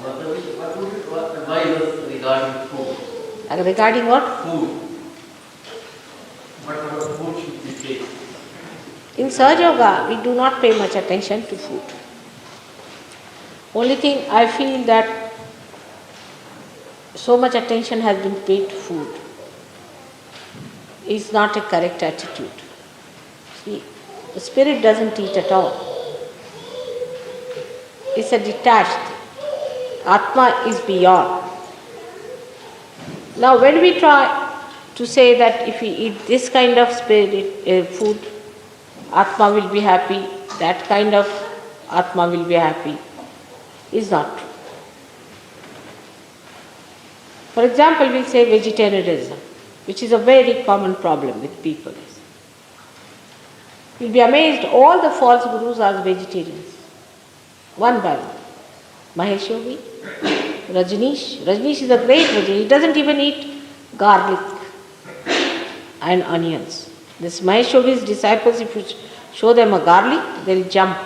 What would you advise us regarding food? Regarding what? Food. What kind of food should we take? In SahajaYoga, we do not pay much attention to food. Only thing I feel that so much attention has been paid to food is not a correct attitude. See, the spirit doesn't eat at all. It's a detached thing. Atma is beyond. Now when we try to say that if we eat this kind of food, Atma will be happy, that kind of Atma will be happy, is not true. For example, we say vegetarianism, which is a very common problem with people. You'll be amazed, all the false gurus are vegetarians, one by one. Mahesh Yogi, Rajneesh is a great vegetarian, he doesn't even eat garlic and onions. This Mahesh Yogi's disciples, if you show them a garlic, they'll jump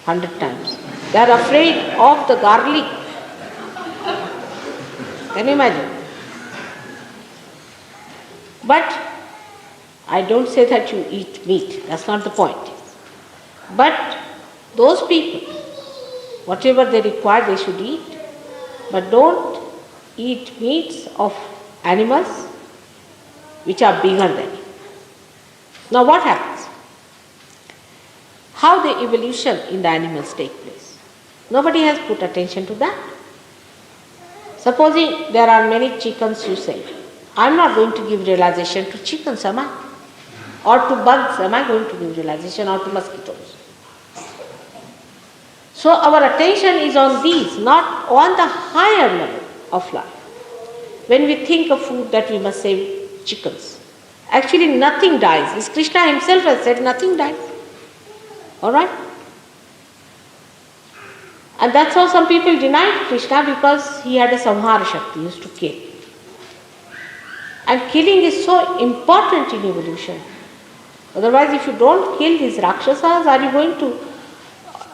100 times. They are afraid of the garlic. Can you imagine? But I don't say that you eat meat, that's not the point. But those people, whatever they require, they should eat. But don't eat meats of animals which are bigger than you. Now what happens? How the evolution in the animals take place? Nobody has put attention to that. Supposing there are many chickens, you say, I am not going to give realization to chickens, am I? Or to bugs, am I going to give realization, or to mosquitoes? So our attention is on these, not on the higher level of life. When we think of food, that we must save chickens. Actually nothing dies. As Krishna himself has said, nothing dies. Alright? And that's how some people denied Krishna, because he had a samhara shakti, he used to kill. And killing is so important in evolution. Otherwise, if you don't kill these Rakshasas, are you going to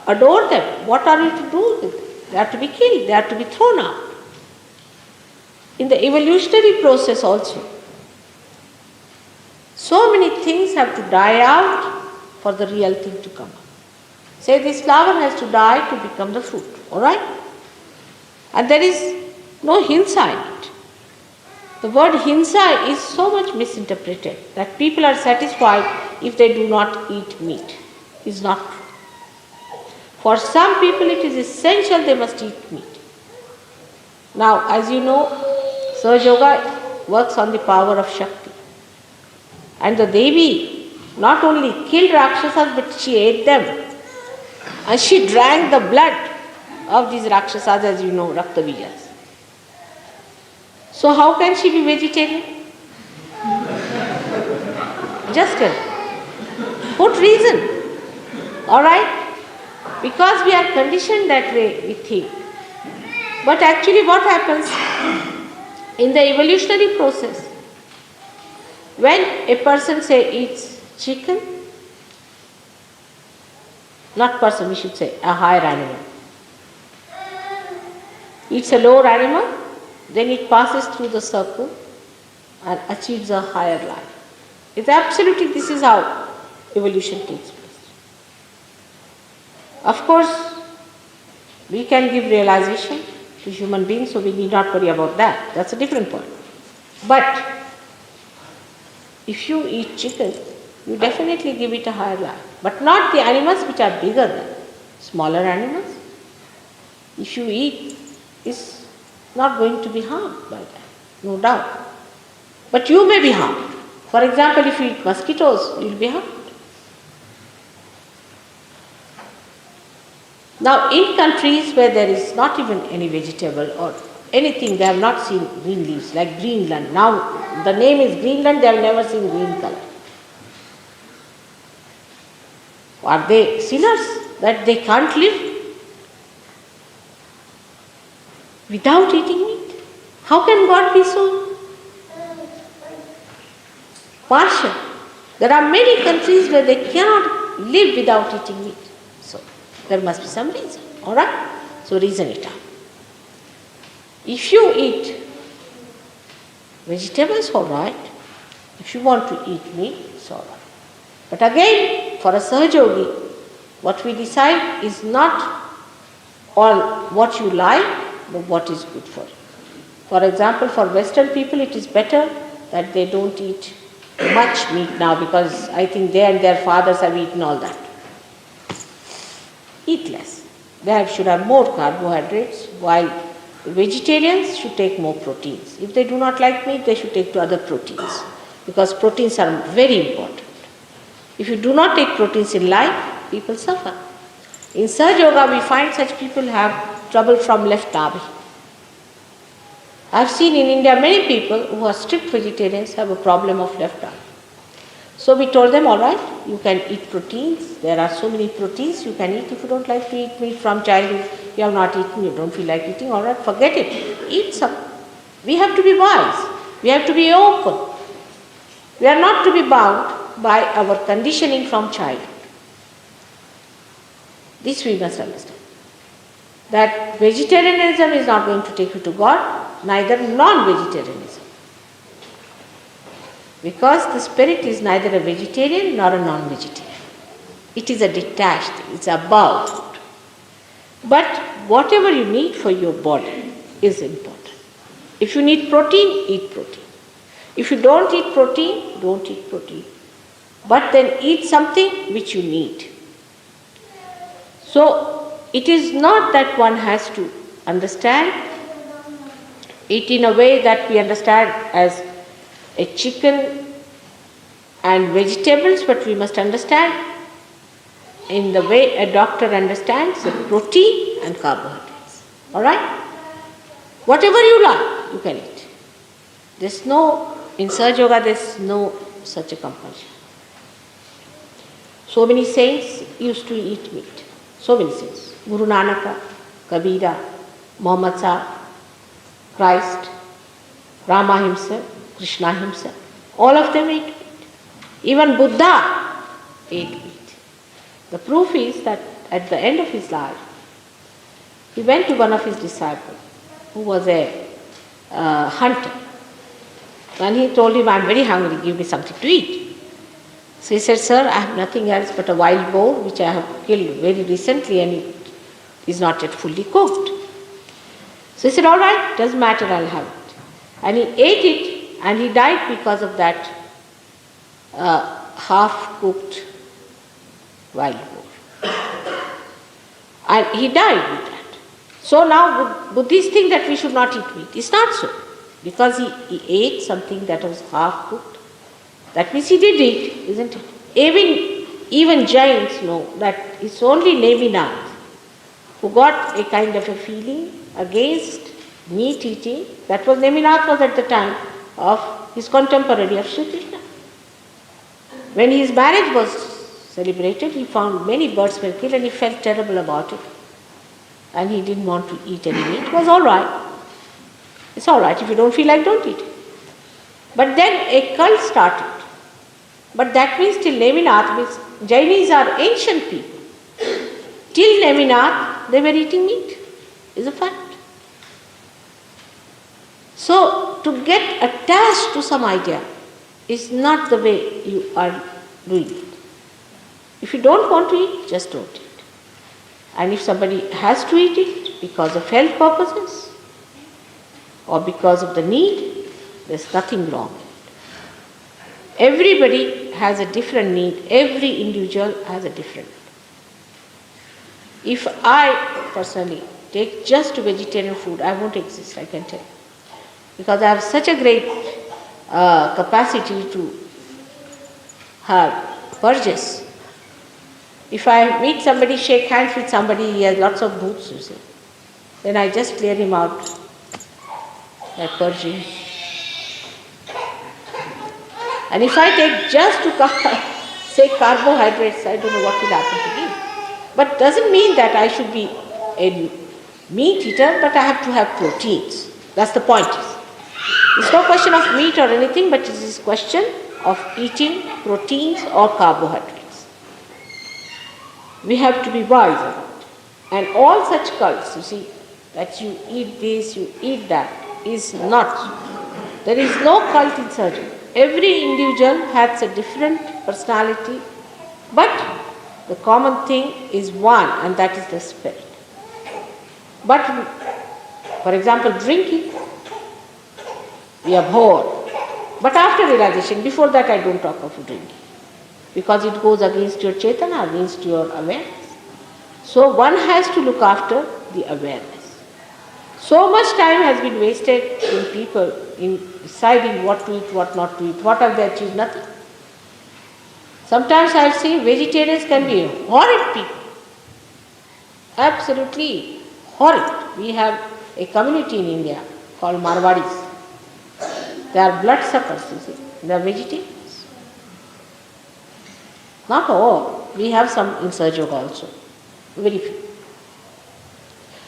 adore them? What are you to do with them? They are to be killed, they are to be thrown out. In the evolutionary process also, so many things have to die out for the real thing to come up. Say this flower has to die to become the fruit, alright? And there is no hinsa in it. The word hinsa is so much misinterpreted that people are satisfied if they do not eat meat. It's not true. For some people it is essential they must eat meat. Now, as you know, SahajaYoga works on the power of Shakti. And the Devi not only killed Rakshasas, but she ate them. And she drank the blood of these Rakshasas, as you know, Raktavijas. So how can she be vegetarian? Just tell. Put reason. Alright? Because we are conditioned that way, we think. But actually what happens in the evolutionary process, when a person say eats chicken, not person, we should say, a higher animal, eats a lower animal, then it passes through the circle and achieves a higher life. It's absolutely, this is how evolution takes place. Of course, we can give realization to human beings, so we need not worry about that. That's a different point. But if you eat chicken, you definitely give it a higher life. But not the animals which are bigger than smaller animals. If you eat, it's not going to be harmed by that, no doubt. But you may be harmed. For example, if you eat mosquitoes, you will be harmed. Now, in countries where there is not even any vegetable or anything, they have not seen green leaves, like Greenland. Now, the name is Greenland, they have never seen green color. Are they sinners that they can't live without eating meat? How can God be so partial? There are many countries where they cannot live without eating meat. So, there must be some reason, alright? So, reason it out. If you eat vegetables, all right. If you want to eat meat, it's all right. But again, for a Sahaja-yogi, what we decide is not all what you like, but what is good for you. For example, for Western people, it is better that they don't eat much meat now, because I think they and their fathers have eaten all that. Eat less. They should have more carbohydrates, while vegetarians should take more proteins. If they do not like meat, they should take to other proteins, because proteins are very important. If you do not take proteins in life, people suffer. In Sahaja-yoga, we find such people have trouble from left navi. I have seen in India many people who are strict vegetarians have a problem of left navi. So we told them, all right, you can eat proteins. There are so many proteins you can eat. If you don't like to eat meat from childhood, you have not eaten, you don't feel like eating, all right, forget it. Eat some. We have to be wise. We have to be open. We are not to be bound by our conditioning from childhood. This we must understand. That vegetarianism is not going to take you to God, neither non-vegetarianism. Because the spirit is neither a vegetarian nor a non-vegetarian. It is a detached thing, it's above food. But whatever you need for your body is important. If you need protein, eat protein. If you don't eat protein, don't eat protein. But then eat something which you need. So it is not that one has to understand it in a way that we understand as a chicken and vegetables, but we must understand in the way a doctor understands the protein and carbohydrates. Alright? Whatever you like, you can eat. There's no, in Sahaja-yoga, there's no such a compulsion. So many saints used to eat meat. So many saints. Guru Nanaka, Kabira, Muhammad Sahib, Christ, Rama himself, Krishna himself. All of them ate meat. Even Buddha ate meat. The proof is that at the end of his life, he went to one of his disciples, who was a hunter. And he told him, I'm very hungry, give me something to eat. So he said, sir, I have nothing else but a wild boar which I have killed very recently and it is not yet fully cooked. So he said, all right, doesn't matter, I'll have it. And he ate it and he died because of that half-cooked wild boar. And he died with that. So now Buddhists think that we should not eat meat. It's not so. Because he ate something that was half-cooked. That means he did eat, isn't it? Even Jains know that it's only Neminath who got a kind of a feeling against meat eating. That was Neminath was at the time of his contemporary of Sri Krishna. When his marriage was celebrated, he found many birds were killed and he felt terrible about it. And he didn't want to eat any meat. It was all right. It's all right. If you don't feel like, don't eat. But then a cult started. But that means till Neminath, means Jainis are ancient people. Till Neminath, they were eating meat. Is a fact. So, to get attached to some idea is not the way you are doing it. If you don't want to eat, just don't eat. And if somebody has to eat it because of health purposes or because of the need, there's nothing wrong. Everybody has a different need. Every individual has a different need. If I personally take just vegetarian food, I won't exist, I can tell you. Because I have such a great capacity to have purges. If I meet somebody, shake hands with somebody, he has lots of booths, you see. Then I just clear him out by purging. And if I take just to say carbohydrates, I don't know what will happen to me. But doesn't mean that I should be a meat eater, but I have to have proteins. That's the point. It's no question of meat or anything, but it is a question of eating proteins or carbohydrates. We have to be wise about it. And all such cults, you see, that you eat this, you eat that, is not. There is no cult in surgery. Every individual has a different personality, but the common thing is one, and that is the spirit. But, for example, drinking, we abhor. But after realization, before that I don't talk of drinking, because it goes against your chetana, against your awareness. So one has to look after the awareness. So much time has been wasted in people in deciding what to eat, what not to eat. What have they achieved? Nothing. Sometimes I see vegetarians can be horrid people. Absolutely horrid. We have a community in India called Marwadis. They are bloodsuckers, you see. They are vegetarians. Not all. We have some in SahajaYoga also. Very few.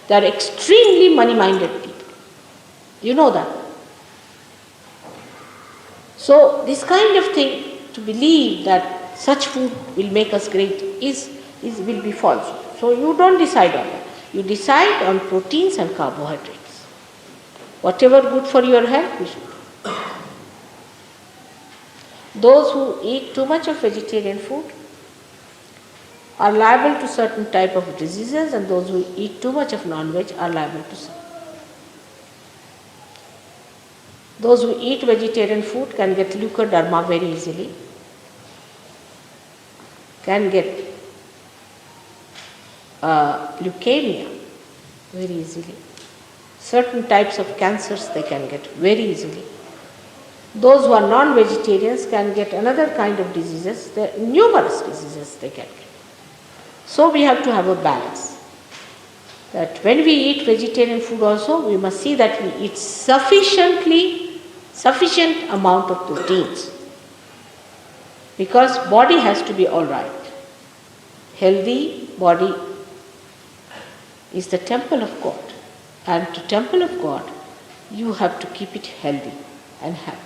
They are extremely money-minded people. You know that. So this kind of thing, to believe that such food will make us great will be false. So you don't decide on that. You decide on proteins and carbohydrates. Whatever good for your health, we should do. Those who eat too much of vegetarian food are liable to certain type of diseases, and those who eat too much of non-veg are liable to some. Those who eat vegetarian food can get leukoderma very easily, can get leukemia very easily. Certain types of cancers they can get very easily. Those who are non-vegetarians can get another kind of diseases. There are numerous diseases they can get. So we have to have a balance. That when we eat vegetarian food also, we must see that we eat sufficient amount of proteins. Because body has to be all right. Healthy body is the temple of God. And to temple of God, you have to keep it healthy and happy.